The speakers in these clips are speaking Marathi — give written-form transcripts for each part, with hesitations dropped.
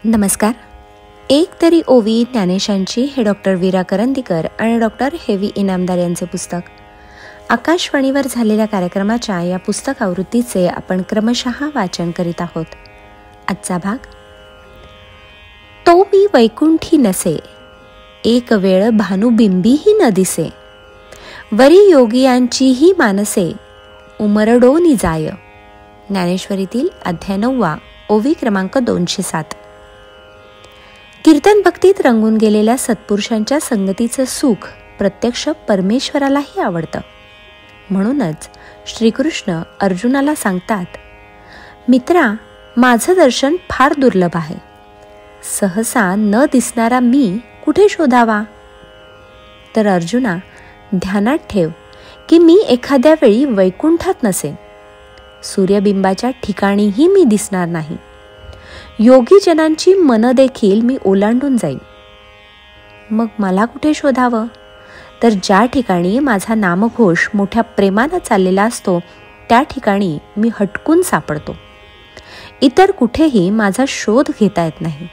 नमस्कार. एक तरी ओवी ज्ञानेशांची हे डॉक्टर वीरा करंदीकर आणि डॉक्टर हेवी इनामदार यांचे पुस्तक. आकाशवाणीवर झालेल्या कार्यक्रमाच्या या पुस्तक आवृत्तीचे आपण क्रमशः वाचन करीत आहोत. आजचा भाग. तो मी वैकुंठी नसे, एक वेळ भानुबिंबीही न दिसे, वरी योगियांचीही मानसे, उमरडोनी जाय. ज्ञानेश्वरीतील अध्याय 9, ओवी क्रमांक 207. कीर्तन भक्तीत रंगून गेलेल्या सत्पुरुषांच्या संगतीचं सुख प्रत्यक्ष परमेश्वरालाही आवडतं. म्हणूनच श्रीकृष्ण अर्जुनाला सांगतात, मित्रा, माझं दर्शन फार दुर्लभ आहे. सहसा न दिसणारा मी कुठे शोधावा? तर अर्जुना, ध्यानात ठेव की मी एखाद्या वेळी वैकुंठात नसेन, सूर्यबिंबाच्या ठिकाणीही मी दिसणार नाही. योगीजनांची मन देखील मी ओलांडून जाईन. मग मला कुठे शोधावं? तर ज्या ठिकाणी माझा नामघोष मोठ्या प्रेमानं चाललेला असतो त्या ठिकाणी मी हटकून सापडतो. इतर कुठेही माझा शोध घेता येत नाही.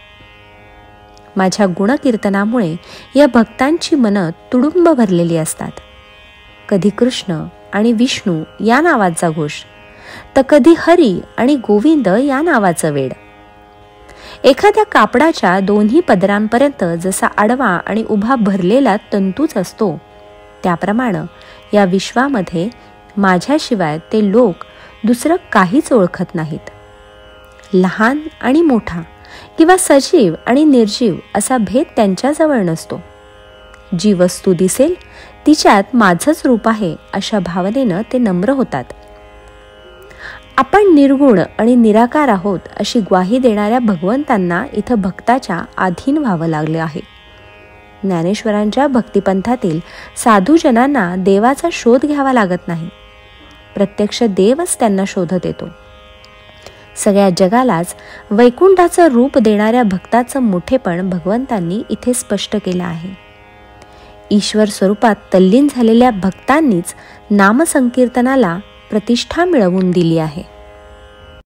माझ्या गुणकीर्तनामुळे या भक्तांची मनं तुडुंब भरलेली असतात. कधी कृष्ण आणि विष्णू या नावाचा घोष, तर कधी हरी आणि गोविंद या नावाचं वेड. एखाद्या कापडाच्या दोन्ही पदरांपर्यंत जसा आडवा आणि उभा भरलेला तंतूच असतो, त्याप्रमाणे या विश्वामध्ये माझ्याशिवाय ते लोक दुसरं काहीच ओळखत नाहीत. लहान आणि मोठा किंवा सजीव आणि निर्जीव असा भेद त्यांच्याजवळ नसतो. जी वस्तू दिसेल तिच्यात माझंच रूप आहे अशा भावनेनं ते नम्र होतात. आपण निर्गुण आणि निराकार आहोत अशी ग्वाही देणाऱ्या भगवंतांना इथं भक्ताच्या अधीन व्हावं लागले आहे. ज्ञानेश्वरांच्या भक्तिपंथातील साधूजनांना देवाचा शोध घ्यावा लागत नाही. प्रत्यक्ष देवच त्यांना शोधत येतो. सगळ्या जगालाच वैकुंठाचं रूप देणाऱ्या भक्ताचं मोठेपण भगवंतांनी इथे स्पष्ट केलं आहे. ईश्वर स्वरूपात तल्लीन झालेल्या भक्तांनीच नामसंकीर्तनाला प्रतिष्ठा मिळवून दिली आहे.